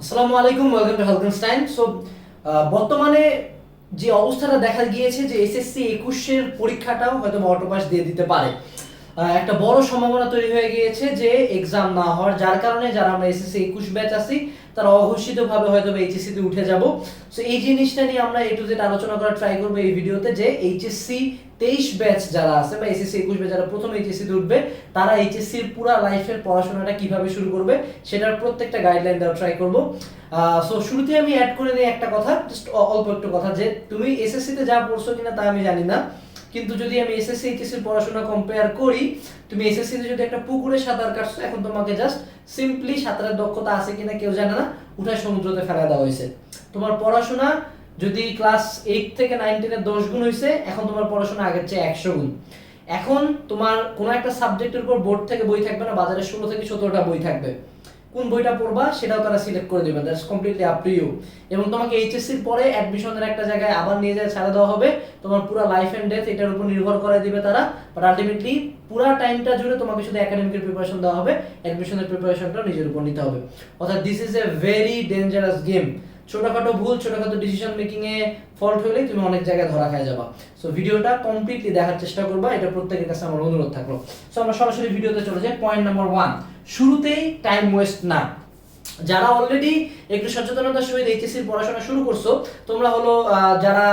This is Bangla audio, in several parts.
আসসালামু আলাইকুম, ওয়েলকাম টু হেলকেনস্টাইন। সো বর্তমানে যে অবস্থাটা দেখা গিয়েছে যে এসএসসি 21-এর পরীক্ষাটাও হয়তো অটো পাস দিয়ে দিতে পারে। একটা বড় সম্ভাবনা তৈরি হয়ে গিয়েছে যে এক্সাম না হওয়ার, যার কারণে যারা আমরা এসএসসি 21 ব্যাচ আছি তারা অঘোষিতভাবে হয়তো এইচএসসি তে উঠে যাব। সো এই জিনিসটা নিয়ে আমরা এ টু জেড আলোচনা করার ট্রাই করবো এই ভিডিওতে, যে এইচএসসি 23 ব্যাচ যারা আছে বা এসএসসি 21 ব্যাচ যারা প্রথম এইচএসসি তে উঠবে তারা এইচএসসির পুরো লাইফের পড়াশোনাটা কিভাবে শুরু করবে সেটার প্রত্যেকটা গাইডলাইন দেওয়ার ট্রাই করব। সো শুরুতে আমি অ্যাড করে নিই একটা কথা, জাস্ট অল্প একটু কথা, যে তুমি এসএসসি তে যা পড়ছো কিনা তা আমি জানি না, কিন্তু যদি আমি এসএসসি এইচএসসি পড়াশোনা কম্পেয়ার করি, তুমি এসএসসি তে যদি একটা পুকুরে সাঁতার কাটছো, এখন তোমাকে জাস্ট সিম্পলি সাঁতারের দক্ষতা আছে কিনা কেউ জানে না, উঠায় সমুদ্রতে ফেলা দেওয়া হয়েছে। তোমার পড়াশোনা যদি ক্লাস 8 থেকে 9 10 10 গুণ হয়েছে, এখন তোমার পড়াশোনা আগের চেয়ে 100 গুণ। এখন তোমার কোনো একটা সাবজেক্টের উপর বোর্ড থেকে বই থাকবে না, বাজারে 16 থেকে 17টা বই থাকবে। কোন বইটা পড়বা সেটাও তারা সিলেক্ট করে দিবে, that's completely up to you. এবং তোমাকে এইচএসসির পরে অ্যাডমিশনের একটা জায়গায় আবার নিয়ে যায় ছাড়া দেওয়া হবে, তোমার পুরো লাইফ এন্ড ডেথ এটার উপর নির্ভর করে দিবে তারা। বাট আলটিমেটলি পুরো টাইমটা জুড়ে তোমাকে শুধু একাডেমিকের প্রিপারেশন দেওয়া হবে, অ্যাডমিশনের প্রিপারেশনটা নিজের উপর নিতে হবে। অর্থাৎ this is a very dangerous game. ছোটখাটো ভুল, ছোটখাটো ডিসিশন মেকিং এ ফল্ট হলেই তুমি অনেক জায়গায় ধরা খেয়ে যাবা। সো ভিডিওটা কমপ্লিটলি দেখার চেষ্টা করবা, এটা প্রত্যেকের কাছে আমার অনুরোধ থাকলো। সো আমরা সরাসরি ভিডিওতে চলে যাই। পয়েন্ট নাম্বার 1, শুরুতেই টাইম ওয়েস্ট না। যারা অলরেডি একটু সচেতনতার সহিত এইচএসসি পড়াশোনা শুরু করছো, তোমরা হলো যারা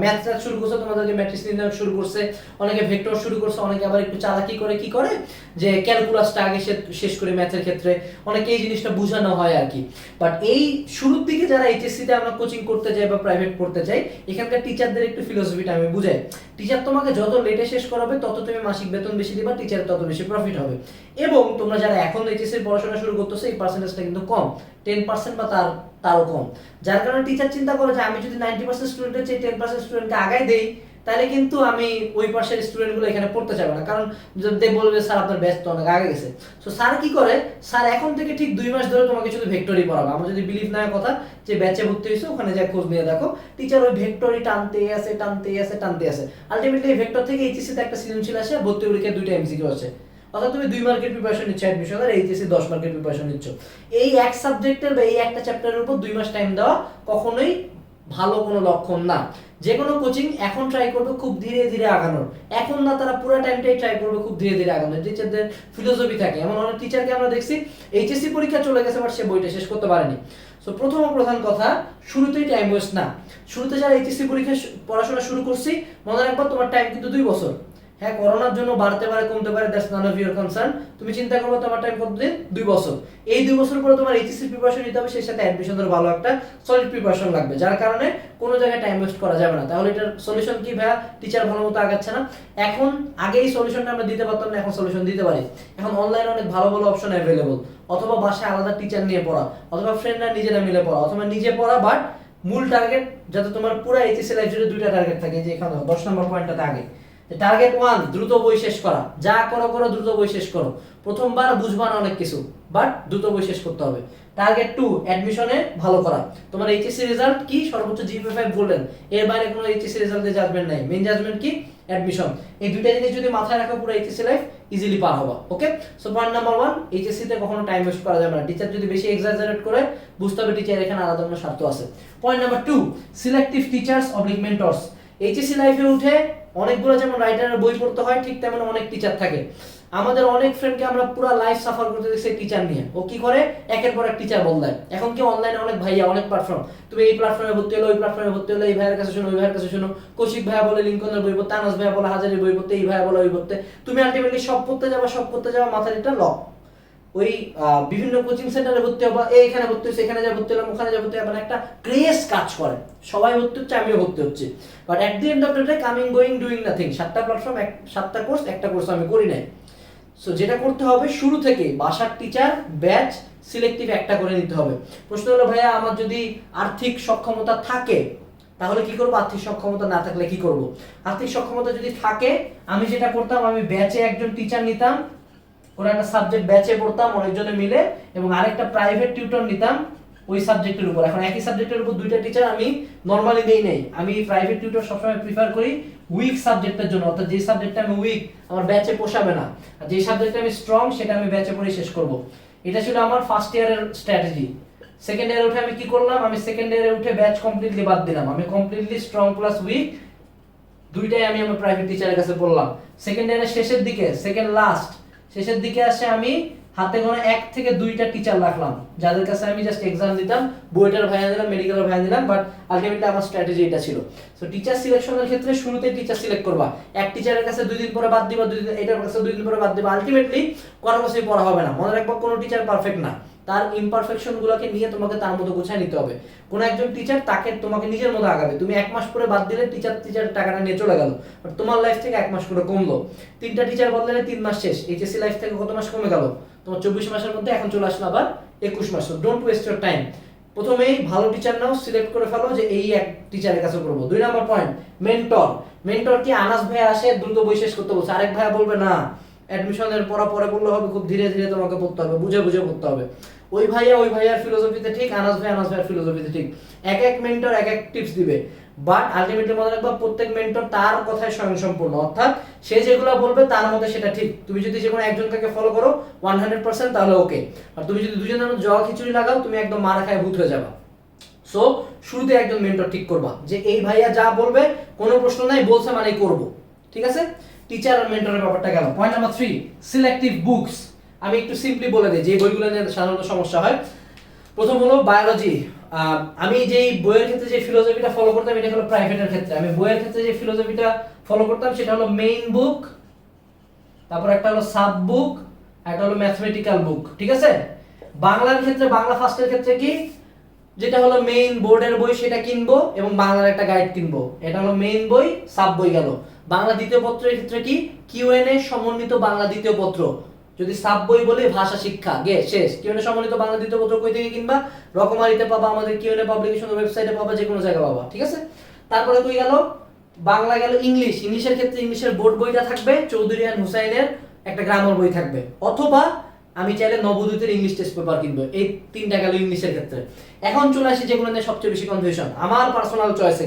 ম্যাথ শুরু করছো, তোমাদেরকে ম্যাট্রিক্স নির্ণয় শুরু করছে, অনেকে ভেক্টর শুরু করছে, অনেকে আবার একটু চালাকি করে কি করে যে ক্যালকুলাসটা আগে শেষ করে ম্যাথের ক্ষেত্রে অনেকে এই জিনিসটা বোঝানো হয় আর কি। বাট এই শুরুর দিকে যারা এইচএসসি তে আমরা কোচিং করতে যাই বা প্রাইভেট পড়তে চাই, এখানকার টিচারদের একটু ফিলোসফিটা আমি বুঝাই। টিচার তোমাকে যত লেটে শেষ করাবে তত তুমি মাসিক বেতন বেশি দিবা, টিচারের তত বেশি প্রফিট হবে। এবং তোমরা যারা এখন এইচএসসি পড়াশোনা শুরু করতেছো, এই পার্সেন্টেজটা কিন্তু কম, 10% বা তারও কম। যার কারণে টিচার চিন্তা করে যে আমি যদি 90% স্টুডেন্টের চেয়ে 10% স্টুডেন্টকে আগায় দেই, তাহলে কিন্তু আমি ওই পাশের স্টুডেন্টগুলো এখানে পড়তে চাইবে না, কারণ যদি বলবে স্যার আপনার ব্যাচ তো অনেক আগে গেছে। সো স্যার কি করে, স্যার এখন থেকে ঠিক 2 মাস ধরে তোমাকে শুধু ভেক্টরই পড়াবে। আমরা যদি বিলিভ না হয় কথা যে ব্যাচে ভর্তি হয়েছে ওখানে যা খোঁজ নিয়ে দেখো, টিচার ওই ভেক্টরই টানতে আছে। আলটিমেটলি এই ভেক্টর থেকে এইচএসসি তে একটা সৃজনশীল আসে, ভর্তি পরীক্ষায় 2টা এমসিকিউ আছে। অর্থাৎ তুমি 2 মার্কের প্রিপারেশন নিচ্ছ অ্যাডমিশন, আর এইচএসসি 10 মার্কের প্রিপারেশন নিচ্ছ। এই এক সাবজেক্টের বা এই একটা চ্যাপ্টারের উপর 2 মাস টাইম দেওয়া কখনোই ভালো কোনো লক্ষণ না। যে কোনো কোচিং এখন ট্রাই করবে খুব ধীরে ধীরে আগানোর, এখন না তারা পুরো টাইমটাই ট্রাই করবে খুব ধীরে ধীরে আগানোর। টিচারদের ফিলোসফি থাকে, এমন অনেক টিচারকে আমরা দেখছি এইচএসসি পরীক্ষা চলে গেছে বাট সে বইটা শেষ করতে পারেনি। সো প্রধান কথা, শুরুতেই টাইম ওয়েস্ট না। শুরুতে যারা এইচএসসি পরীক্ষা পড়াশোনা শুরু করছি, মনে রাখবা তোমার টাইম কিন্তু 2 বছর। হ্যাঁ, করোনার জন্য বাড়তে পারে কমতে পারে, that's none of your concern. তুমি চিন্তা করবে তোমার টাইম কতদিন, 2 বছর। এই 2 বছর পরে তোমার এইচএসসি প্রিপারেশন নিতে হবে, সেই সাথে অ্যাডমিশনের ভালো একটা সলিড প্রিপারেশন লাগবে, যার কারণে কোনো জায়গায় টাইম ওয়েস্ট করা যাবে না। তাহলে এটার সলিউশন কি ভাইয়া? টিচার ভালো মতো আগাচ্ছে না। এখন আগে এই সলিউশনটা আমরা দিতে পারতাম না, এখন সলিউশন দিতে পারি। এখন অনলাইনে অনেক ভালো ভালো অপশন অ্যাভেলেবল, অথবা বাসায় আলাদা টিচার নিয়ে পড়া, অথবা ফ্রেন্ডরা নিজেরা মিলে পড়া, অথবা নিজে পড়া। বাট মূল টার্গেট যাতে তোমার পুরো এইচএসসি লাইফ জুড়ে 2টা টার্গেট থাকে, যে এখানে 10 নম্বর পয়েন্টটাতে আগে টার্গেট 1 দ্রুত বই শেষ করা। যা করো দ্রুত বই শেষ করো। প্রথমবার বুঝবা না অনেক কিছু, বাট দ্রুত বই শেষ করতে হবে। টার্গেট 2 অ্যাডমিশনে ভালো করা। তোমার এইচএসসি রেজাল্ট কি? সর্বোচ্চ জিপিএ 5 বললেন, এর বাইরে কোনো এইচএসসি রেজাল্টে জাজমেন্ট নাই। মেইন জাজমেন্ট কি? অ্যাডমিশন। এই দুইটা জিনিস যদি মাথায় রাখো, পুরো এইচএসসি লাইফ ইজিলি পার হবে। ওকে, সো পয়েন্ট নাম্বার 1, এইচএসসি তে কখনো টাইম ওয়েস্ট করা যাবে না। টিচার যদি বেশি এক্সাজারেট করে, বুঝতে হবে টিচার এখানে আলাদা কোনো স্বার্থ আছে। Point number 2, selective teachers oblique mentors. HSC লাইফে উঠে অনেকগুলো যেমন রাইটারের বই পড়তে হয়, ঠিক তেমন অনেক টিচার থাকে। আমাদের অনেক ফ্রেন্ডকে আমরা পুরো লাইফ সাফার করতে দেখছি টিচার নিয়ে। ও কি করে, একের পর এক টিচার বদলায়। এখন কি অনলাইনে অনেক ভাইয়া, অনেক প্ল্যাটফর্ম, তুমি এই প্ল্যাটফর্মে ভর্তি হলো, ওই প্ল্যাটফর্মে ভর্তি হলো, এই ভাইয়ের কাছে শোনো, ওই ভাইয়ের কাছে শোনো। কৌশিক ভাইয়া বলে লিঙ্কনের বই পড়তে, আনাস ভাইয়া বলে হাজারের বই পড়তে, এই ভাইয়া বলে ওই পড়তে। তুমি আলটিমেটলি সব পড়তে যাবা, মাথার এটা লক। ওই বিভিন্ন কোচিং সেন্টারে ভর্তি হবা, এখানে ভর্তি হচ্ছে, এখানে যা ভর্তি হলাম, ওখানে যা ভর্তি হলাম, একটা ক্রেজ কাজ করে। সবাই ভর্তি হচ্ছে, আমিও ভর্তি হচ্ছে। But at the end of the day, coming going doing nothing. 7টা প্ল্যাটফর্ম, 7টা কোর্স, একটা কোর্স আমি করি নাই। সো যেটা করতে হবে, শুরু থেকে বাসার টিচার ব্যাচ সিলেক্টিভ একটা করে নিতে হবে। প্রশ্ন হলো ভাইয়া, আমার যদি আর্থিক সক্ষমতা থাকে তাহলে কি করব? আর্থিক সক্ষমতা না থাকলে কি করব? আর্থিক সক্ষমতা যদি থাকে, আমি যেটা করতাম, আমি ব্যাচে একজন টিচার নিতাম, ওরা একটা সাবজেক্ট ব্যাচে পড়তাম অনেকজনে মিলে, এবং আরেকটা প্রাইভেট টিউটর নিতাম ওই সাবজেক্টের উপর। এখন একই সাবজেক্টের উপর 2টা টিচার আমি নরমালি দেই নাই। আমি প্রাইভেট টিউটর সবসময় প্রিফার করি উইক সাবজেক্টের জন্য, অর্থাৎ যে সাবজেক্টটা আমি উইক, আমার ব্যাচে পোষাবে না, আর যে সাবজেক্টে আমি স্ট্রং সেটা আমি ব্যাচে পড়ে শেষ করব। এটা ছিল আমার ফার্স্ট ইয়ারের স্ট্র্যাটেজি। সেকেন্ড ইয়ারে উঠে আমি কি করলাম, আমি সেকেন্ড ইয়ারে উঠে ব্যাচ কমপ্লিটলি বাদ দিলাম, আমি কমপ্লিটলি স্ট্রং প্লাস উইক দুইটাই আমি আমার প্রাইভেট টিচারের কাছে পড়লাম। সেকেন্ড ইয়ারের শেষের দিকে, সেকেন্ড লাস্ট শেষের দিকে আসে আমি হাতে গোনা 1 থেকে 2টা টিচার রাখলাম যাদের কাছে আমি জাস্ট এক্সাম দিতাম, বুয়েটের ভাইয়া দিলাম, মেডিকেলের ভাইয়া দিলাম, বাট আলটিমেটলি আমার স্ট্র্যাটেজি এটা ছিল। সো টিচার সিলেকশনের ক্ষেত্রে শুরুতে টিচার সিলেক্ট করবা, এক টিচারের কাছে 2 দিন পরে বাদ দিবা, 2 দিন এটার কাছে 2 দিন পরে বাদ দিবা, আলটিমেটলি কোনো কিছুই পড়া হবে না। মনে রাখবা কোনো টিচার পারফেক্ট না, তার ইমপারফেকশন গুলোকে নিয়ে তোমাকে তার মতো গুছিয়ে নিতে হবে। কোন একজন টিচার তাকে তোমাকে নিজের মতো আগাবে, তুমি 1 মাস পরে বাদ দিলে টিচার টাকাটা নিয়ে চলে গেল, বাট তোমার লাইফ থেকে 1 মাস করে কমলো। 3টা টিচার বদলালে 3 মাস শেষ, এইচএসসি লাইফ থেকে কত মাস কমে গেল তোমার? 24 মাসের মধ্যে এখন চলে আসলো আবার 21 মাস। ডোন্ট ওয়েস্ট ইওর টাইম, প্রথমেই ভালো টিচার নাও, সিলেক্ট করে ফেলো যে এই এক টিচারের কাছে পড়বো। 2 নাম্বার পয়েন্ট, মেন্টর। মেন্টর কি আনাস ভাই আসে দ্রুত বই শেষ করতে বলছে, আরেক ভাই বলবে না অ্যাডমিশনের পড়া পরে বললে হবে, খুব ধীরে ধীরে তোমাকে পড়তে হবে, বুঝে বুঝে পড়তে হবে। ওই ভাইয়ার ফিলোসফিতে ঠিক, আনাস ভাইয়ার ফিলোসফিতে ঠিক, এক এক মেন্টর এক এক টিপস দিবে, বাট আলটিমেটলি মনে রাখবা প্রত্যেক মেন্টর তার কথায় স্বয়ংসম্পূর্ণ, অর্থাৎ সে যেগুলো বলবে তার মধ্যে সেটা ঠিক। তুমি যদি যে কোনো একজনকে ফলো করো 100% তাহলে ওকে, আর তুমি যদি দুজনের মধ্যে জগা খিচুড়ি লাগাও তুমি একদম মারা খায় ভূত হয়ে যাবা। সো শুরুতে একজন মেন্টর ঠিক করবা যে এই ভাইয়া যা বলবে কোনো প্রশ্ন নাই, বলছে মানেই করব, ঠিক আছে? টিচার আর মেন্টরের ব্যাপারটা গেল। Point number 3, selective books. আমি একটু সিম্পলি বলে দিই যে বইগুলো নিয়ে সাধারণত সমস্যা হয়। প্রথম হলো বায়োলজি। আমি যেই বইয়ের ক্ষেত্রে যে ফিলোসফিটা ফলো করতাম এটা হলো প্রাইভেটের ক্ষেত্রে, আমি বইয়ের ক্ষেত্রে যে ফিলোসফিটা ফলো করতাম সেটা হলো মেইন বুক, তারপর একটা হলো সাব বুক, একটা হলো ম্যাথমেটিক্যাল বুক, ঠিক আছে? বাংলার ক্ষেত্রে, বাংলা ফার্স্টের ক্ষেত্রে কি, যেটা হলো মেইন বোর্ডের বই সেটা কিনবো এবং বাংলার একটা গাইড কিনবো, এটা হলো মেইন বই, সাব বই গেল। বাংলা দ্বিতীয় পত্রের ক্ষেত্রে কি, কিউএনএ সমন্বিত বাংলা দ্বিতীয় পত্র, যদি সাব বই বলে ভাষা শিক্ষা গে শেষ। কিউএনএ সমন্বিত বাংলা দ্বিতীয় পত্র কই থেকে কিনবা? রকমারিতে পাবা, আমাদের কিউএনএ পাবলিকেশনের ওয়েবসাইটে পাবা, যে কোনো জায়গায় পাবা, ঠিক আছে? তারপরে কই গেল, বাংলা গেল। ইংলিশের ক্ষেত্রে ইংলিশের বোর্ড বইটা থাকবে, চৌধুরী এন্ড হুসাইনের একটা গ্রামার বই থাকবে, অথবা আমি চাইলে নবোদিতের ইংলিশ টেস্ট পেপার কিনবো। এই 3টা গেল ইংলিশের ক্ষেত্রে। এখন চলে আসি যেগুলো নিয়ে সবচেয়ে বেশি কনফিউশন, আমার পার্সোনাল চয়েস,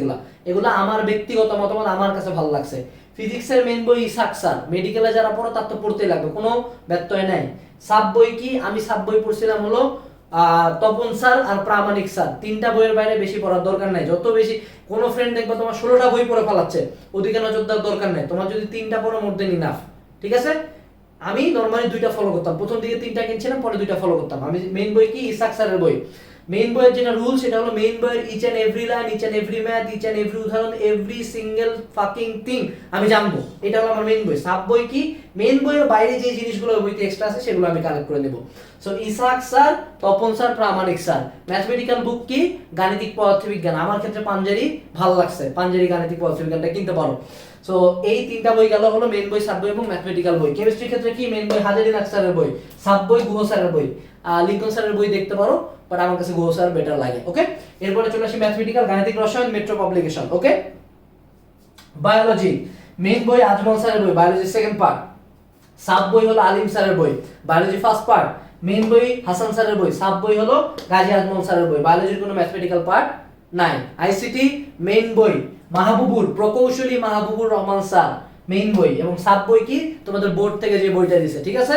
এগুলা আমার ব্যক্তিগত মতামত, আমার কাছে ভালো লাগছে। ফিজিক্সের মেইন বই ইসাক স্যার, মেডিকেলে যারা পড়ো তার তো পড়তেই লাগবে, কোনো ব্যত্যয় নাই। সাব বই কি, আমি সাব বই পড়ছিলাম হলো তপন স্যার আর প্রামাণিক স্যার, 3টা বইয়ের বাইরে বেশি পড়ার দরকার নাই। যত বেশি কোনো ফ্রেন্ড দেখবে তোমার 16টা বই পড়ে ফেলাচ্ছে, ওদিকে নজর দেওয়ার দরকার নাই, তোমার যদি 3টা পড়ো মোর দেন ইনাফ, ঠিক আছে? আমি নরমালি 2টা ফলো করতাম, প্রথম দিকে 3টা কিনছিলাম, পরে 2টা ফলো করতাম। আমি মেইন বই কি, ইসাক স্যারের বই। মেইন বইয়ের যেটা রুল সেটা হলো মেইন বইয়ের each and every line, each and every math, each and every উদাহরণ, এভরি সিঙ্গেল ফাকিং থিং আমি জানবো, এটা হলো আমার মেইন বই। সাব বই কি, মেইন বইয়ের বাইরে যে জিনিসগুলো বইতে এক্সট্রা আছে সেগুলো আমি কালেক্ট করে নেব। So Isaac sir, Tapan sir, Pramanik sir. Mathematical book কি, গাণিতিক পদার্থবিজ্ঞান, আমার ক্ষেত্রে পাঞ্জারি ভালো লাগছে, পাঞ্জারি গাণিতিক পদার্থবিজ্ঞানটা কিনতে পারো। সো এই 3টা বই গেল হলো মেইন বই, সাব বই এবং ম্যাথমেটিক্যাল বই। কেমিস্ট্রির ক্ষেত্রে কি, মেইন বই হাজারি নাগ স্যারের বই, সাব বই গুহ স্যারের বই, লিঙ্কন স্যারের বই দেখতে পারো, বাট আমার কাছে গুহ স্যার বেটার লাগে, ওকে? এরপরে চলে আসি ম্যাথমেটিক্যাল, গাণিতিক রসায়ন, মেট্রো পাবলিকেশন, ওকে? বায়োলজি, মেইন বই আজমল স্যারের বই, বায়োলজি সেকেন্ড পার্ট। সাব বই হলো আলিম স্যারের বই, বায়োলজি ফার্স্ট পার্ট। মেইন বই হাসান স্যারের বই, সাব বই হলো গাজী আজমল স্যারের বই, বায়োলজির কোনো ম্যাথমেটিক্যাল পার্ট নাই। আইসিটি মেইন বই মাহবুবুর, প্রকৌশলী মাহবুবুর রহমান স্যার, মেইন বই, এবং সাব বই কি তোমাদের বোর্ড থেকে যে বইটা দিছে, ঠিক আছে?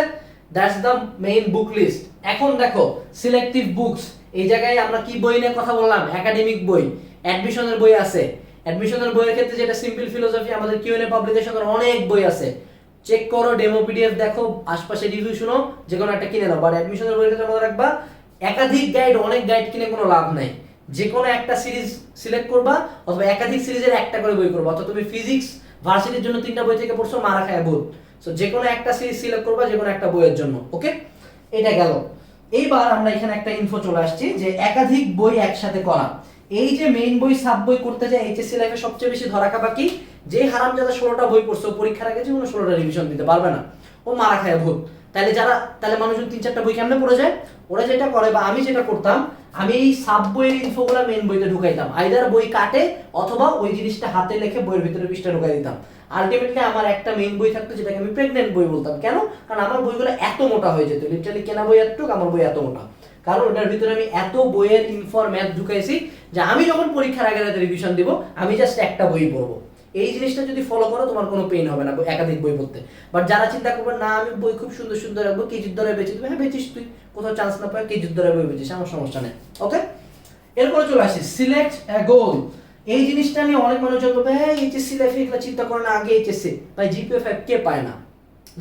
That's the main book list. এখন দেখো সিলেক্টিভ বুকস, এই জায়গায় আমরা কি বই নিয়ে কথা বললাম? একাডেমিক বই, অ্যাডমিশনের বই আছে। অ্যাডমিশনের বইয়ের ক্ষেত্রে যেটা সিম্পল ফিলোসফি, আমাদের কিউএনএ পাবলিকেশনের অনেক বই আছে, চেক করো, ডেমো পিডিএফ দেখো, আশপাশে রিভিউ শুনো, যে কোনো একটা কিনে নাও। বাট অ্যাডমিশনের বইয়ের ক্ষেত্রে মনে রাখবা একাধিক গাইড, অনেক গাইড কিনে কোনো লাভ নাই। যে কোনো একটা সিরিজ সিলেক্ট করবা, অথবা একাধিক সিরিজের একটা করে বই করবা। অথবা তুমি ফিজিক্স ভার্সিটির জন্য 3টা বই থেকে পড়ছো, মারা খায় ভূত। সো যে কোনো একটা সিরিজ সিলেক্ট করবা, যে কোনো একটা বইয়ের জন্য, ওকে? এটা গেল। এইবার আমরা এখানে একটা ইনফো চলে আসছি যে একাধিক বই একসাথে করা। এই যে মেইন বই সাব বই করতে যায় এইচএসসি লাইফে সবচেয়ে বেশি ধরা খাবা কি, যে হারামজাদা 16টা বই পড়ছো, পরীক্ষার আগে যে কোনো 16টা রিভিশন দিতে পারবে না, ও মারা খায় ভূত। তাহলে মানুষজন 3-4টা বই কেমনে পড়ে যায়? ওরা যেটা করে, বা আমি যেটা করতাম, আমি এই সাব বইয়ের ইনফোগুলো মেইন বইতে ঢুকাইতাম, আইদার বই কাটে অথবা ওই জিনিসটা হাতে লিখে বইয়ের ভিতরে পৃষ্ঠা ঢুকাই দিতাম। আলটিমেটলি আমার একটা মেইন বই থাকতো যেটাকে আমি প্রেগনেন্ট বই বলতাম। কেন? কারণ আমার বইগুলো এত মোটা হয়ে যেত, লিটারালি কেনা বই এতটুকু, আমার বই এত মোটা, কারণ ওটার ভিতরে আমি এত বইয়ের ইনফর ম্যাথ ঢুকাইছি যে আমি যখন পরীক্ষার আগে রাতে রিভিশন দিব, আমি জাস্ট একটা বই পড়বো। এই জিনিসটা যদি ফলো করো তোমার কোনো পেইন হবে না একাধিক বই পড়তে। বাট যারা চিন্তা করবে না আমি বই খুব সুন্দর সুন্দর রাখবো, কেজির দরে বেচে দেবে, হ্যাঁ বেচিস, তুই কোথাও চান্স না পায় কেজির দরে বই বেচিস, আমার সমস্যা নেই। ওকে, এরপরে চলে আসি সিলেক্ট এ গোল। এই জিনিসটা নিয়ে অনেক মানুষজন বলবে হ্যাঁ এইচএসসি লাইফে এগুলো চিন্তা করে না, আগে এইচএসসি। ভাই জিপিএ 5 কে পায় না?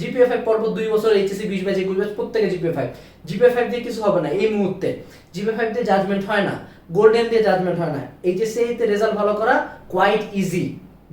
জিপিএ 5 পরপর 2 বছর এইচএসসি 20 ব্যাচ 21 ব্যাচ প্রত্যেকে জিপিএ 5। জিপিএ 5 দিয়ে কিছু হবে না এই মুহূর্তে। জিপিএ 5 দিয়ে জাজমেন্ট হয় না, গোল্ডেন দিয়ে জাজমেন্ট হয় না। এইচএসসি তে রেজাল্ট ভালো করা কোয়াইট ইজি,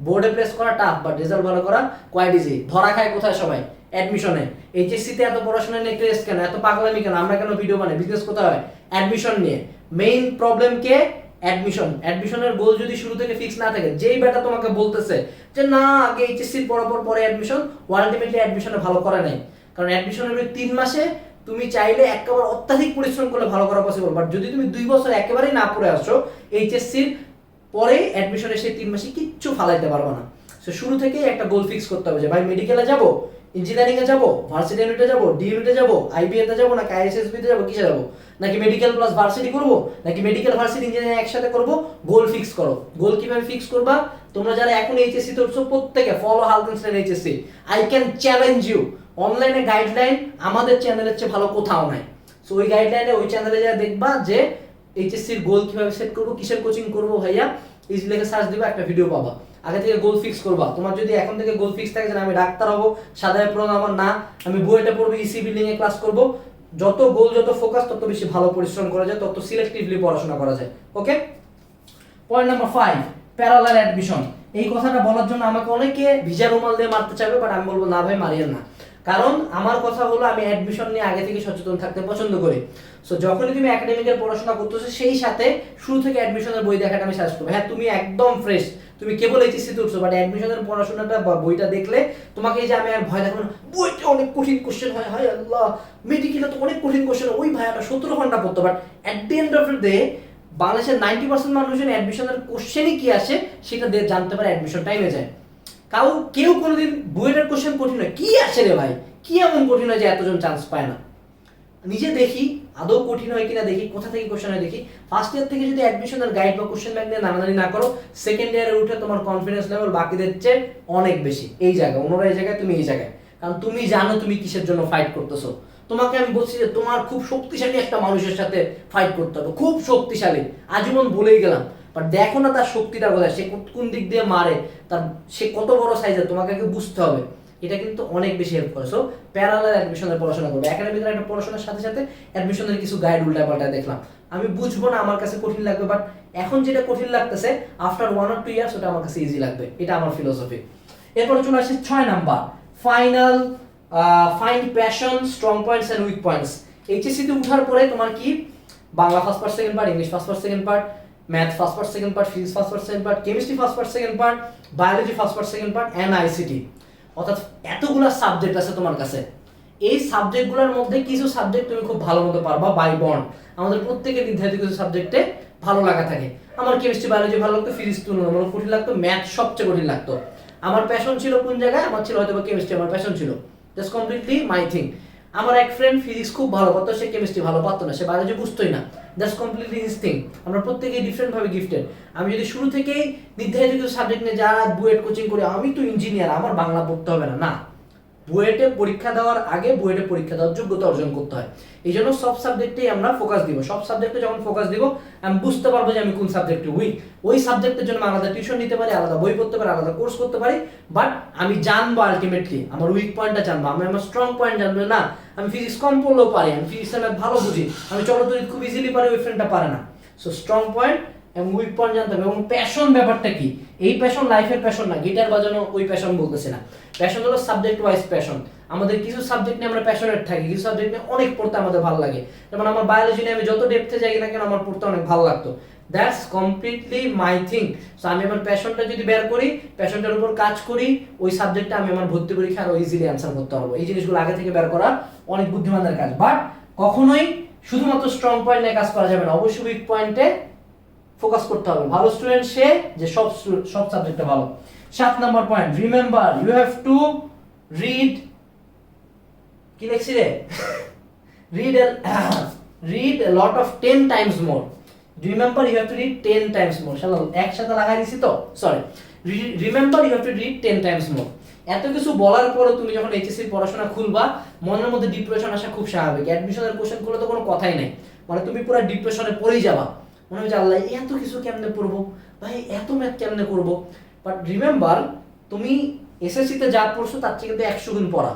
বোর্ডে প্লেস করা টাফ, বাট রেজাল্ট ভালো করা কোয়াইট ইজি। ধরা খায় কোথায় সবাই? অ্যাডমিশনে। এইচএসসি তে এত পড়াশোনা নিয়ে ক্রেজ কেন, এত পাগলামি কেন, আমরা কেন ভিডিও বানাই? বিজনেস কোথায় হয়? অ্যাডমিশন নিয়ে। মেইন প্রবলেম কে? অ্যাডমিশন। অ্যাডমিশনের গোল যদি শুরু থেকে ফিক্স না থাকে, যেই বেটা তোমাকে বলতেছে যে না আগে এইচএসসি পড়ার পরে অ্যাডমিশন, আলটিমেটলি অ্যাডমিশনে ভালো করে নাই। কারণ অ্যাডমিশনের 3 মাসে তুমি চাইলে একেবারে অত্যাধিক পরিশ্রম করলে ভালো করা পসিবল, বাট যদি তুমি 2 বছর একেবারেই না পড়ে আসো এইচএসসির পরে অ্যাডমিশনে সেই 3 মাসে কিচ্ছু ফালাইতে পারবে না। সো শুরু থেকেই একটা গোল ফিক্স করতে হবে যে ভাই মেডিকেলে যাব, ইঞ্জিনিয়ারিং এ যাব, ভার্সিটি ইউনিটে যাব, ডি ইউনিটে যাব, আইবিএ তে যাব, নাকি আইএসএসবি তে যাব, কিসে যাব, নাকি মেডিকেল প্লাস ভার্সিটি করব, নাকি মেডিকেল ভার্সিটি ইঞ্জিনিয়ারিং একসাথে করব? গোল ফিক্স করো। গোল কিভাবে ফিক্স করবা? তোমরা যারা এখন এইচএসসি তে উঠছো প্রত্যেকে ফলো হালকেনস্টাইন HSC. I can challenge you, অনলাইনে গাইডলাইন আমাদের চ্যানেলের চেয়ে ভালো কোথাও নাই। সো ওই গাইডলাইনে ওই চ্যানেলে যা দেখবা যে এইচএসসির গোল কিভাবে সেট করব, কিসের কোচিং করব ভাইয়া, ইজি লেখে সার্চ দিবা, একটা ভিডিও পাবা। আগে থেকে গোল ফিক্স করবা। তোমার যদি এখন থেকে গোল ফিক্স থাকে যে আমি ডাক্তার হব, সাধারণ পড়ানো আমার না, আমি বুয়েটে পড়বো, ইসি বিল্ডিং এ ক্লাস করব, যত গোল যত ফোকাস তত বেশি ভালো পরিশ্রম করা যায়, তত সিলেক্টিভলি পড়াশোনা করা যায়। ওকে, পয়েন্ট নাম্বার 5, প্যারালাল অ্যাডমিশন। এই কথাটা বলার জন্য আমাকে অনেকে ভিজা রুমাল দিয়ে মারতে চাইবে, বাট আমি বলবো না ভাই মারিয়েন না। কারণ আমার কথা হলো আমি অ্যাডমিশন নিয়ে আগে থেকে সচেতন থাকতে পছন্দ করি। সো যখনই তুমি একাডেমিকের পড়াশোনা করতেছো সেই সাথে শুরু থেকে অ্যাডমিশনের বই দেখাটা আমি সাজেস্ট করবো। হ্যাঁ তুমি একদম ফ্রেশ, তুমি কেবল এইচএসসি তে উঠছো, বাট অ্যাডমিশনের পড়াশোনাটা বা বইটা দেখলে তোমাকে এই যে আমি আর ভয় দেখাবো না, বইটা অনেক কঠিন কোশ্চেন হয়, হায় আল্লাহ মেডিকেলে তো অনেক কঠিন কোশ্চেন, ওই ভাইয়াটা 17 ঘন্টা পড়তো, but at the end of the day বাংলাদেশের 90% মানুষজন অ্যাডমিশনের কোশ্চেনই কি আসে সেটা জানতে পারে অ্যাডমিশন টাইমে যায়। কেউ কোনোদিন বুয়েটের কোশ্চেন কঠিন হয় কি আসে রে ভাই, কি এমন কঠিন হয় যে এতজন চান্স পায় না? নিজে দেখি আদৌ কঠিন হয় কিনা দেখি, কোথা থেকে কোশ্চেন হয় দেখি। ফার্স্ট ইয়ার থেকে যদি অ্যাডমিশনের গাইড বা কোশ্চেন ব্যাংক নিয়ে নানানানি না করো, সেকেন্ড ইয়ারে উঠে তোমার কনফিডেন্স লেভেল বাকিদের চেয়ে অনেক বেশি। এই জায়গায় অন্যরা এই জায়গায়, তুমি এই জায়গায়, কারণ তুমি জানো তুমি কিসের জন্য ফাইট করতেছো। তোমাকে আমি বলছি যে তোমার খুব শক্তিশালী একটা মানুষের সাথে ফাইট করতে হবে, খুব শক্তিশালী, আজীবন বলেই গেলাম, বাট দেখো না তার শক্তিটা কোথায়, সে কোন দিক দিয়ে মারে, সে কত বড় সাইজের, তোমাকে বুঝতে হবে। এটা কিন্তু অনেক বেশি হেল্প করে। সো প্যারালাল অ্যাডমিশনের পড়াশোনা করবে। একাডেমিক একটা পড়াশোনার সাথে সাথে অ্যাডমিশনের কিছু গাইড উল্টাপাল্টা দেখলাম, আমি বুঝবো না, আমার কাছে কঠিন লাগবে, বাট এখন যেটা কঠিন লাগতেছে আফটার 1 or 2 ইয়ার্স ওটা আমার কাছে ইজি লাগবে। এটা আমার ফিলোসফি। এরপর চলে আসছে 6 number, final, find passion, strong points and weak points. HSC তে উঠার পরে তোমার কি Bangla first part second part, English first part second part, math first part second part, physics first part second part, chemistry first part second part, biology first part second part and ICT. অর্থাৎ এতগুলো সাবজেক্ট আছে তোমার কাছে। এই সাবজেক্টগুলোর মধ্যে কিছু সাবজেক্ট তুমি খুব ভালো মতো পারবা বাই বন্ড। আমাদের প্রত্যেকের নির্ধারিত কিছু সাবজেক্টে ভালো লাগা থাকে। আমার কেমিস্ট্রি বায়োলজি ভালো লাগতো, ফিজিক্স তুলনামূলক কঠিন লাগতো, ম্যাথ সবচেয়ে কঠিন লাগতো। আমার প্যাশন ছিল কোন জায়গায়, আমার ছিল হয়তো কেমিস্ট্রি, আমার প্যাশন ছিল, জাস্ট কমপ্লিটলি মাই থিং। আমার এক ফ্রেন্ড ফিজিক্স খুব ভালো পারতো, সে কেমিস্ট্রি ভালো পারতো না, সে বায়োলজি বুঝতোই না, জাস্ট কমপ্লিটলি হিজ থিং। আমরা প্রত্যেকেই ডিফারেন্ট ভাবে গিফটেড। আমি যদি শুরু থেকেই নির্ধারিত কিছু সাবজেক্ট নিয়ে যারা বুয়েট কোচিং করি, আমি তো ইঞ্জিনিয়ার আমার বাংলা পড়তে হবে না, না, বুয়েটে পরীক্ষা দেওয়ার আগে বুয়েটে পরীক্ষা দেওয়ার যোগ্যতা অর্জন করতে হয়। এই জন্য সব সাবজেক্টেই আমরা ফোকাস দিব। সব সাবজেক্টে যখন ফোকাস দিব আমি বুঝতে পারবো যে আমি কোন সাবজেক্টে উইক। ওই সাবজেক্টের জন্য আলাদা টিউশন নিতে পারি, আলাদা বই পড়তে পারি, আলাদা কোর্স করতে পারি, বাট আমি জানবো আলটিমেটলি আমার উইক পয়েন্টটা জানবো, আমি আমার স্ট্রং পয়েন্ট জানবো। না আমি ফিজিক্স কম পড়লেও পারি, আমি ফিজিক্সের ম্যাথ ভালো বুঝি, আমি চলতরিৎ খুব ইজিলি পারি, ওই ফ্রেন্ডটা পারে না। সো স্ট্রং পয়েন্ট এবং উইক পয়েন্ট জানতে হবে। এবং প্যাশন ব্যাপারটা কি, এই প্যাশন লাইফের প্যাশন না, গিটার বাজানো ওই প্যাশন বলতেছে না। প্যাশন হলো সাবজেক্ট ওয়াইজ প্যাশন। আমাদের কিছু সাবজেক্ট নিয়ে আমরা প্যাশনেট থাকি, কিছু সাবজেক্ট নিয়ে অনেক পড়তে আমাদের ভালো লাগে। যেমন আমার বায়োলজি নিয়ে আমি যত ডেপথে যাই না কেন আমার পড়তে অনেক ভালো লাগতো, that's completely my thing. So আমি আমার প্যাশনটা যদি বের করি, প্যাশনটার উপর কাজ করি, ওই সাবজেক্টটা আমি আমার ভর্তি পরীক্ষা আরো ইজিলি অ্যান্সার করতে পারবো। এই জিনিসগুলো আগে থেকে বের করা অনেক বুদ্ধিমানের কাজ। বাট কখনোই শুধুমাত্র স্ট্রং পয়েন্ট নিয়ে কাজ করা যাবে না, অবশ্যই উইক পয়েন্টে ফোকাস করতে হবে। ভালো স্টুডেন্ট সে যে সব সাবজেক্টে ভালো। 7 number point, remember you have to read, কি লিখছি রে, read a lot of 10 times more. Remember you have to read 10 times more. শালা একসাথে লাগাই দিছি তো, sorry. Remember you have to read 10 times more. এত কিছু বলার পরে তুমি যখন এইচএসসি পড়াশোনা খুলবা, মনের মধ্যে ডিপ্রেশন আসা খুব স্বাভাবিক। অ্যাডমিশনের কোশ্চেন গুলো তো কোনো কথাই নাই, মানে তুমি পুরো ডিপ্রেশনে পড়েই যাবা, মনে হয় যে আল্লাহ এত কিছু কেমনে পড়বো ভাই, এত ম্যাথ কেমনে করবো। বাট রিমেম্বার, তুমি এসএসসিতে যা পড়ছো তার থেকে কিন্তু 100 গুণ পড়া,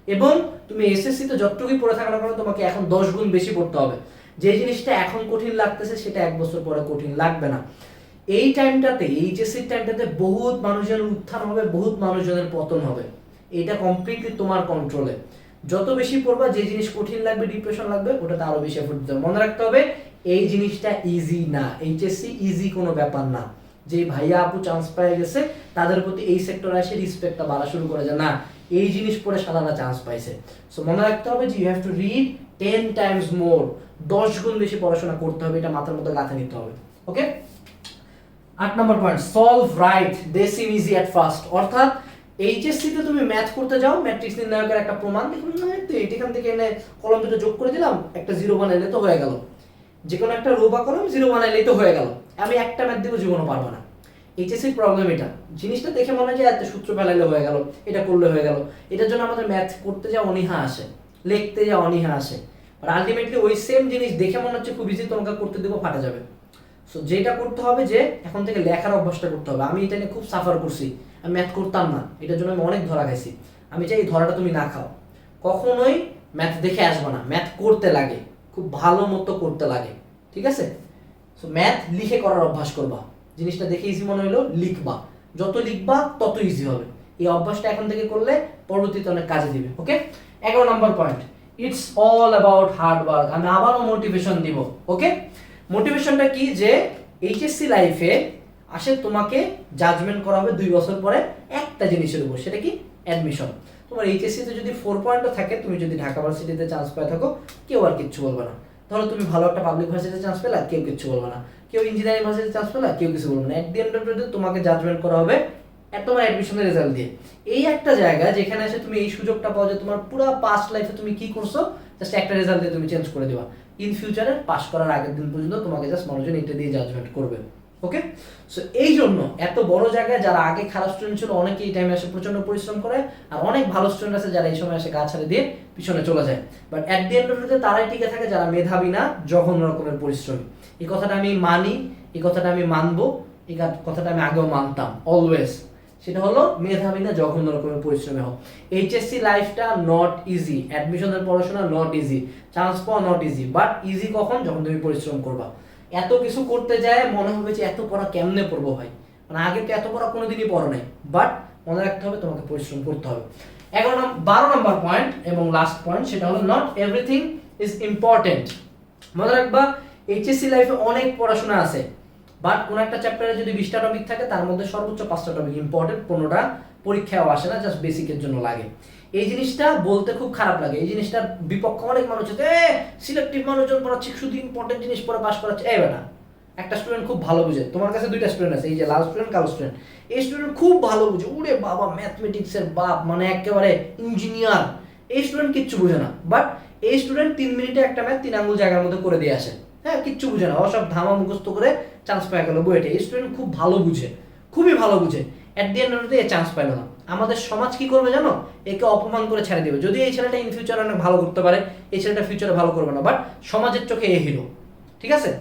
এবং তুমি এসএসসিতে যতটুকুই পড়ে থাকার কারণে তোমাকে এখন 10 গুণ বেশি পড়তে হবে। যে জিনিসটা এখন কঠিন লাগতেছে সেটা 1 বছর পরে কঠিন লাগবে না। এই টাইমটাতে, এইচএসসির টাইমটাতে বহুত মানুষজনের উত্থান হবে, বহুত মানুষজনের পতন হবে, এটা কমপ্লিটলি তোমার কন্ট্রোলে। যত বেশি পড়বা, যে জিনিস কঠিন লাগবে, ডিপ্রেশন লাগবে, ওটাতে আরো বেশি এফোর্ট দিতে হবে। মনে রাখতে হবে এই জিনিসটা ইজি না, এইচএসসি ইজি কোনো ব্যাপার না। যে ভাইয়া আপু চান্স পেয়ে গেছে তাদের প্রতি এই সেক্টরে এসে রিসপেক্টটা বাড়া শুরু করে, যে না এই জিনিস পড়ে সাদারা চান্স পাইছে। সো মনে রাখতে হবে যে you have to read 10 times more, 10 গুণ বেশি পড়াশোনা করতে হবে, এটা মাথার মধ্যে গাঁথা নিতে হবে। ওকে, 8 নম্বর point, solve right they seem easy at first. অর্থাৎ এইচএসসি তে তুমি ম্যাথ করতে যাও, ম্যাট্রিক্স নির্ণায়কের একটা প্রমাণ দেখুন না, তো এখান থেকে এনে কলম দুটো যোগ করে দিলাম, একটা জিরো বানাইলে তো হয়ে গেল, যে কোনো একটা রো বা কলম জিরো বানাইলেই তো হয়ে গেল, আমি একটা ম্যাথ দিব জীবনও পারবো না। এইচএসসির প্রবলেম এটা, জিনিসটা দেখে মনে হয় যে এত সূত্র ফেলাইলে হয়ে গেল, এটা করলে হয়ে গেল, এটার জন্য আমাদের ম্যাথ করতে যা অনীহা আসে, লিখতে যা অনীহা আসে, আর আলটিমেটলি ওই সেম জিনিস দেখে মনে হচ্ছে খুব ইজি, তোমাকে করতে দেবো ফাটা যাবে। সো যেটা করতে হবে যে এখন থেকে লেখার অভ্যাসটা করতে হবে। আমি এটা নিয়ে খুব সাফার করছি, আমি ম্যাথ করতাম না, এটার জন্য আমি অনেক ধরা খাইছি। আমি চাই এই ধরাটা তুমি না খাও, কখনোই ম্যাথ দেখে আসবে না, ম্যাথ করতে লাগে, খুব ভালো মতো করতে লাগে, ঠিক আছে? সো ম্যাথ লিখে করার অভ্যাস করবা, জিনিসটা দেখে ইজি মনে হলো লিখবা, যত লিখবা তত ইজি হবে। এই অভ্যাসটা এখন থেকে করলে পরবর্তীতে অনেক কাজে দিবে। ওকে, 11 নম্বর point, it's all about hard work. আমি আবারও মোটিভেশন দিব। ওকে, মোটিভেশনটা কি, যে এইচএসসি লাইফে আসে তোমাকে জাজমেন্ট করা হবে 2 বছর পরে একটা জিনিসের উপর, সেটা কি অ্যাডমিশন। তোমার এইচএসসি তে যদি 4 পয়েন্টও থাকে, তুমি যদি ঢাকা ভার্সিটিতে চান্স পেয়ে থাকো, কেউ আর কিচ্ছু বলবে না। ধরো তুমি ভালো একটা পাবলিক ভার্সিটিতে চান্স পেলা, কেউ কিচ্ছু বলবে না। কেউ ইঞ্জিনিয়ারিং ভার্সিটিতে চান্স পেলা, কেউ কিছু বলবে না। At the end of the day তোমাকে জাজমেন্ট করা হবে তোমার অ্যাডমিশনের রেজাল্ট দিয়ে। এই একটা জায়গা যেখানে এসে তুমি এই সুযোগটা পাও যে তোমার পুরো পাস্ট লাইফে তুমি কি করছো জাস্ট একটা রেজাল্ট দিয়ে তুমি চেঞ্জ করে দিবা। ইন ফিউচারে পাস করার আগের দিন পর্যন্ত তোমাকে জাস্ট মানুষজন এটা দিয়ে জাজমেন্ট করবে। ওকে, সো এই জন্য এত বড় জায়গায় যারা আগে খারাপ স্টুডেন্ট ছিল অনেকে এই টাইমে এসে প্রচন্ড পরিশ্রম করে, আর অনেক ভালো স্টুডেন্ট আছে যারা এই সময় এসে গা ছাড়ে দিয়ে পিছনে চলে যায়। But at the end of the day তারাই টিকে থাকে যারা মেধাবী না, জঘন্য রকমের পরিশ্রমী। এই কথাটা আমি মানি, এই কথাটা আমি মানবো, এই কথাটা আমি আগেও মানতাম অলওয়েজ। সেটা হলো মেধাবী না, জঘন্য রকমের পরিশ্রমী হোক। এইচএসসি লাইফটা নট ইজি, অ্যাডমিশনের পড়াশোনা নট ইজি, চান্স পাওয়া নট ইজি, বাট ইজি কখন, যখন তুমি পরিশ্রম করবা। এত কিছু করতে যায় মনে হবে যে এত পড়া কেমনে পড়বো ভাই, মানে আগে তো এত পড়া কোনোদিনই পড়ো নাই, বাট মনে রাখতে হবে তোমাকে পরিশ্রম করতে হবে। 12 নম্বর পয়েন্ট এবং লাস্ট পয়েন্ট, সেটা হলো নট এভরিথিং ইজ ইম্পর্টেন্ট। মনে রাখবা এইচএসসি লাইফে অনেক পড়াশোনা আছে, বাট কোন একটা চ্যাপ্টারে যদি 20টা টপিক থাকে তার মধ্যে সর্বোচ্চ 5টা টপিক ইম্পর্টেন্ট, 15টা পরীক্ষাও আসে না, জাস্ট বেসিকের জন্য লাগে। এই জিনিসটা বলতে খুব খারাপ লাগে, এই জিনিসটার বিপক্ষে অনেক মানুষ আছে, সিলেক্টিভ মানুষজন পড়াচ্ছে, শুধু ইম্পর্টেন্ট জিনিস পড়ে পাস করাচ্ছে। এই বেটা, একটা স্টুডেন্ট খুব ভালো বুঝে, তোমার কাছে 2টা স্টুডেন্ট আছে, এই যে লাল স্টুডেন্ট, কালো স্টুডেন্ট। এই স্টুডেন্ট খুব ভালো বুঝে, ওরে বাবা ম্যাথমেটিক্সের বাপ, মানে একেবারে ইঞ্জিনিয়ার। এই স্টুডেন্ট কিচ্ছু বুঝে না, বাট এই স্টুডেন্ট 3 মিনিটে একটা ম্যাথ 3 আঙ্গুল জায়গার মধ্যে করে দিয়ে আসে, হ্যাঁ কিচ্ছু বুঝে না, ও সব ধামা মুখস্থ করে চান্স পেয়ে গেল বইটা। এই স্টুডেন্ট খুব ভালো বুঝে, খুবই ভালো বুঝে, at the end of the day chance পাইলো না। আমাদের সমাজ কি করবে জানো, একে অপমান করে ছেড়ে দেবে। যদি এই ছেলেটা ইন ফিউচার অনেক ভালো করতে পারে, এই ছেলেটা ফিউচারে ভালো করবে না, বাট সমাজের চোখে এ হিরো, ঠিক আছে?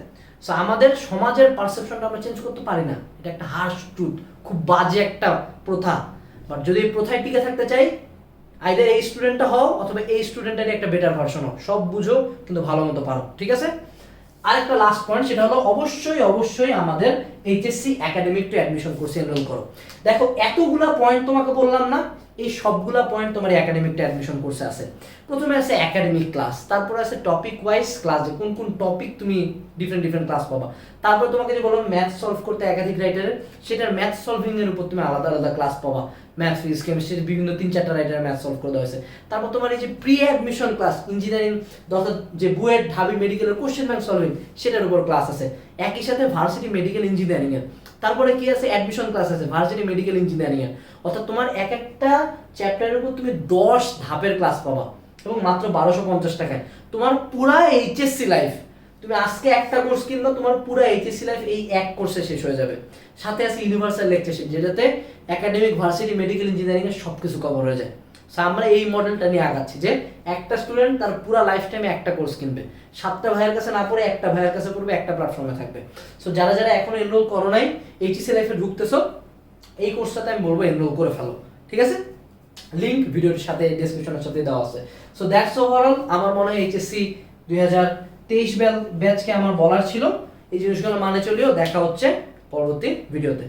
সো আমাদের সমাজের পারসেপশনটা আমরা চেঞ্জ করতে পারি না, এটা একটা হার্শ ট্রুথ, খুব বাজে একটা প্রথা। বাট যদি এই প্রথায় টিকে থাকতে চাই, আইদার এই স্টুডেন্টটা হও অথবা এই স্টুডেন্টের একটা বেটার ভার্সন হও, সব বুঝো কিন্তু ভালো মতো পারো, ঠিক আছে? আরেকটা লাস্ট পয়েন্ট, সেটা হলো অবশ্যই আমাদের এইচএসসি একাডেমিক টু অ্যাডমিশন কোর্সে এনরোল করো। দেখো এতগুলা পয়েন্ট তোমাকে বললাম না, এই সবগুলা পয়েন্ট তোমার একাডেমিক টু অ্যাডমিশন কোর্সে আছে। প্রথমে আছে একাডেমিক ক্লাস, তারপরে আছে টপিক ওয়াইজ ক্লাস, যে কোন কোন টপিক তুমি ডিফারেন্ট ক্লাস পাবা। তারপর তোমাকে যে বললাম ম্যাথ সলভ করতে একাধিক রাইটারের, সেটার ম্যাথ সলভিং এর উপর তুমি আলাদা ক্লাস পাবা। ম্যাথ, ফিজিক্স, কেমিস্ট্রির বিভিন্ন 3-4টা রাইটার ম্যাথ সলভ করে দেওয়া হয়েছে। তারপর তোমার এই যে প্রি অ্যাডমিশন ক্লাস, ইঞ্জিনিয়ারিং অর্থাৎ যে বুয়েট, ঢাবি মেডিকেলের কোশ্চেন ব্যাংক সলভিং, সেটার উপর ক্লাস আছে। একই সাথে ভার্সিটি মেডিকেল ইঞ্জিনিয়ারিং এর, তারপরে কি আছে অ্যাডমিশন ক্লাস আছে ভার্সিটি মেডিকেল ইঞ্জিনিয়ারিং এর। অর্থাৎ তোমার এক একটা চ্যাপ্টারের উপর তুমি 10 ধাপের ক্লাস পাবা এবং মাত্র 1250 টাকায়। তোমার পুরা এইচএসসি লাইফ তুমি আজকে একটা কোর্স কিনলে তোমার পুরো এইচএসসি লাইফ এই এক কোর্সে শেষ হয়ে যাবে। সাথে আছে ইউনিভার্সাল লেকচারশিপ, যেটাতে একাডেমিক, ভার্সিটি, মেডিকেল, ইঞ্জিনিয়ারিং এর সবকিছু কভার হয়ে যায়। সো আমরা এই মডেলটা নিয়ে আগাচ্ছি যে একটা স্টুডেন্ট তার পুরো লাইফ টাইমে একটা কোর্স কিনবে, 7টা ভাইয়ের কাছে না পড়ে একটা ভাইয়ের কাছে পড়বে, একটা প্ল্যাটফর্মে থাকবে। সো যারা যারা এখনো এনরোল করো নাই, এইচএসসি লাইফে ঢুকতেছো, এই কোর্সটাতে আমি বলবো এনরোল করে ফেলো, ঠিক আছে? লিংক ভিডিওর সাথে ডেসক্রিপশনের সাথে দেওয়া আছে। So that's overall. আমার মনে হয় এইচএসসি 2023 ব্যাচকে আমার বলার ছিল। এই জিনিসগুলো মানে চলিও। দেখা হচ্ছে পরবর্তী ভিডিওতে।